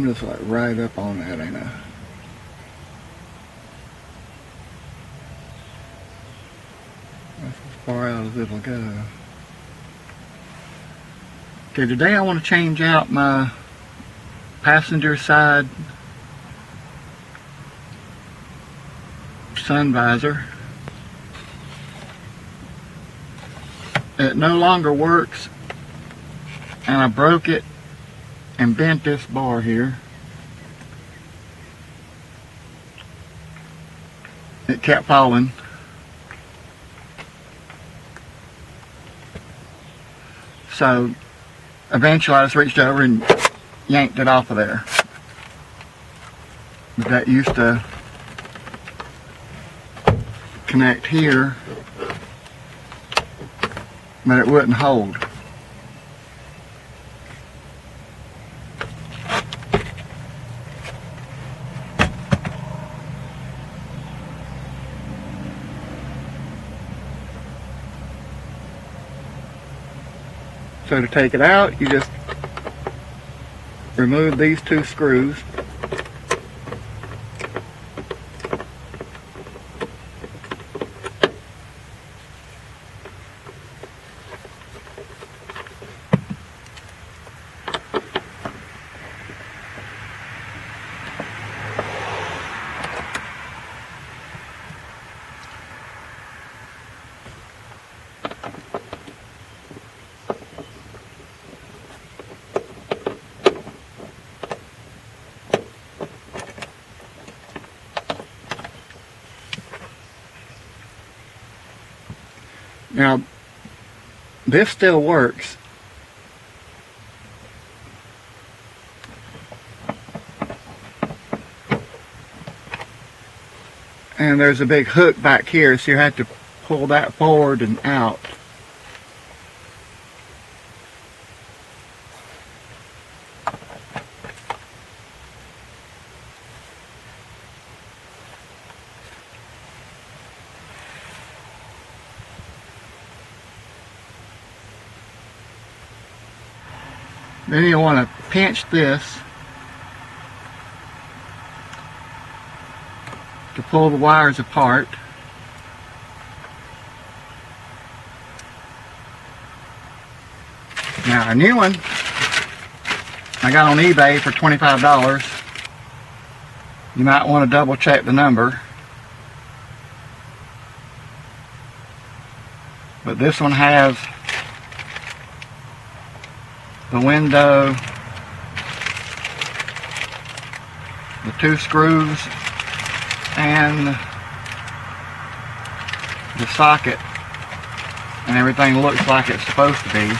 I'm just like right up on that, ain't I? That's as far out as it'll go. Okay, today I want to change out my passenger side sun visor. It no longer works, and I broke it and bent this bar here. It kept falling. So eventually I just reached over and yanked it off of there. But that used to connect here, but it wouldn't hold. So to take it out, you just remove these two screws. Now, this still works. And there's a big hook back here, so you have to pull that forward and out. Then you want to pinch this to pull the wires apart. Now a new one I got on eBay for $25. You might want to double check the number. But this one has the window, the two screws, and the socket, and everything looks like it's supposed to be.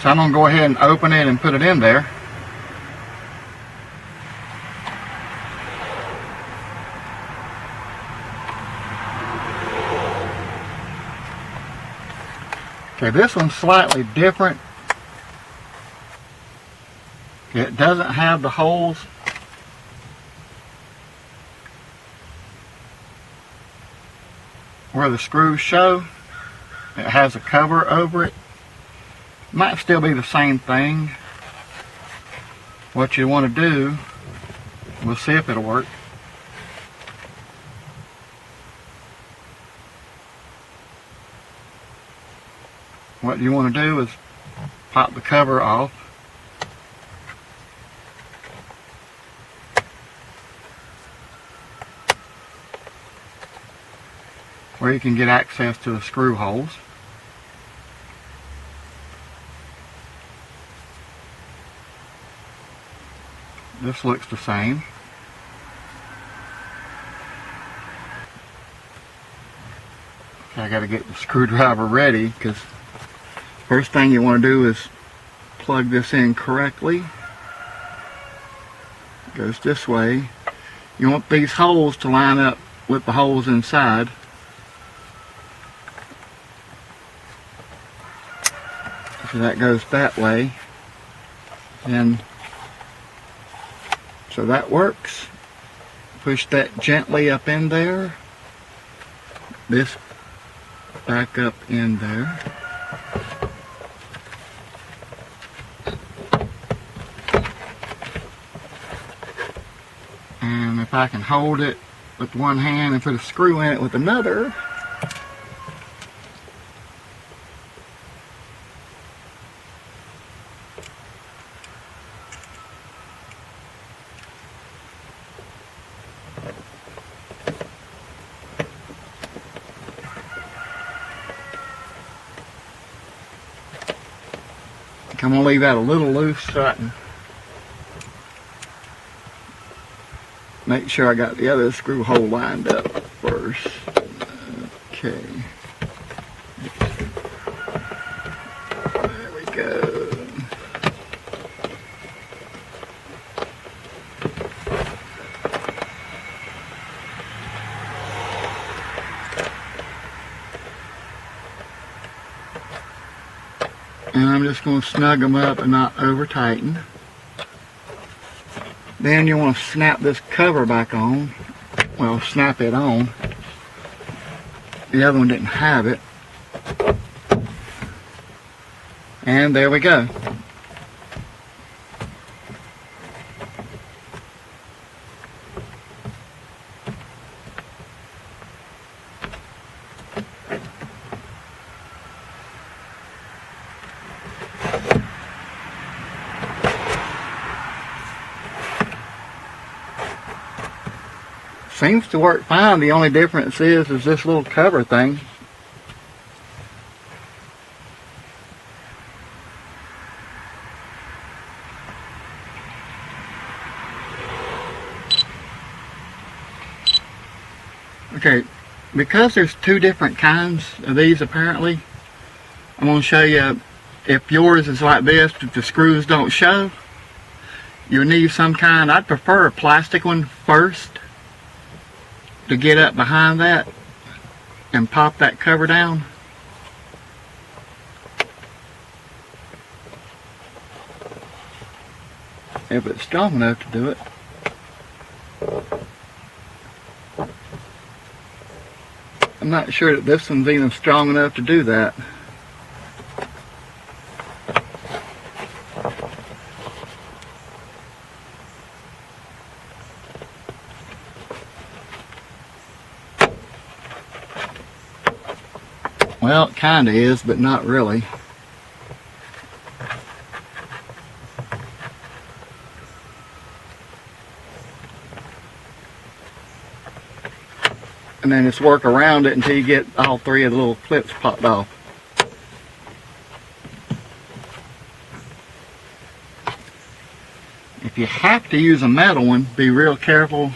So I'm going to go ahead and open it and put it in there. Okay, this one's slightly different. It doesn't have the holes where the screws show. It has a cover over it. Might still be the same thing. What you want to do, we'll see if it'll work. What you want to do is pop the cover off. Where you can get access to the screw holes. This looks the same. Okay, I got to get the screwdriver ready, because first thing you want to do is plug this in correctly. It goes this way. You want these holes to line up with the holes inside. So that goes that way. And so that works. Push that gently up in there. This back up in there. And if I can hold it with one hand and put a screw in it with another, I'm going to leave that a little loose so I can make sure I got the other screw hole lined up first. Okay. There we go. And I'm just going to snug them up and not over tighten. Then you want to snap this cover back on. Well, snap it on. The other one didn't have it. And there we go. Seems to work fine. The only difference is this little cover thing. Okay, because there's two different kinds of these apparently, I'm going to show you if yours is like this, if the screws don't show, you need some kind, I'd prefer a plastic one first to get up behind that and pop that cover down. If it's strong enough to do it. I'm not sure that this one's even strong enough to do that. Well, it kind of is, but not really. And then just work around it until you get all three of the little clips popped off. If you have to use a metal one, be real careful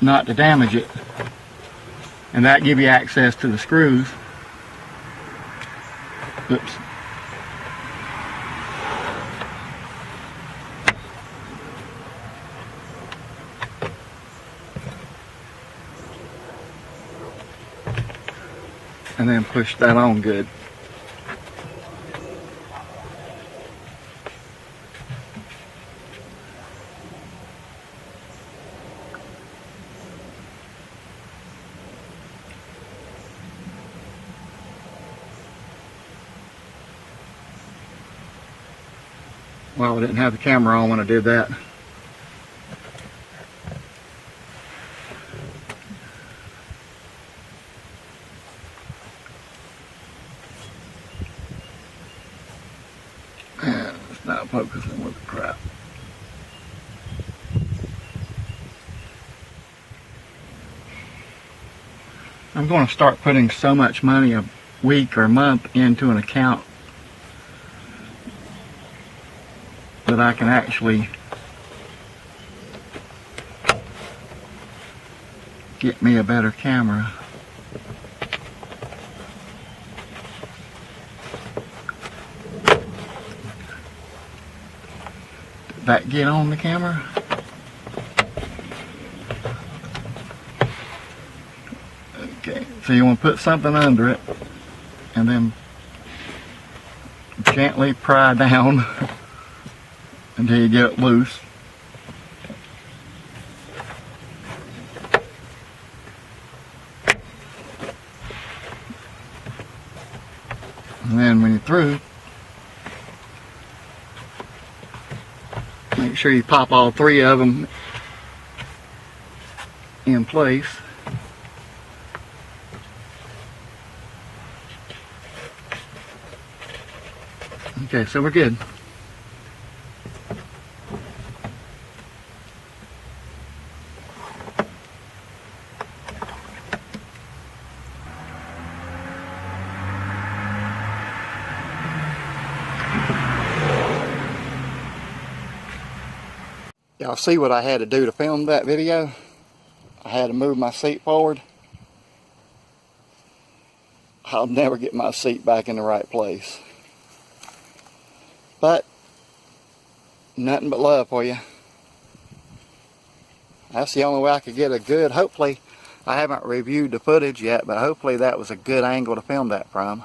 not to damage it, and that give you access to the screws. Oops. And then push that on good. Well, I didn't have the camera on when I did that. And it's not focusing with the crap. I'm going to start putting so much money a week or month into an account that I can actually get me a better camera. Did that get on the camera? Okay, so you want to put something under it and then gently pry down until you get it loose. And then when you're through, make sure you pop all three of them in place. Okay, so we're good. Y'all see what I had to do to film that video? I had to move my seat forward. I'll never get my seat back in the right place. But, nothing but love for you. That's the only way I could get a good, hopefully, I haven't reviewed the footage yet, but hopefully that was a good angle to film that from.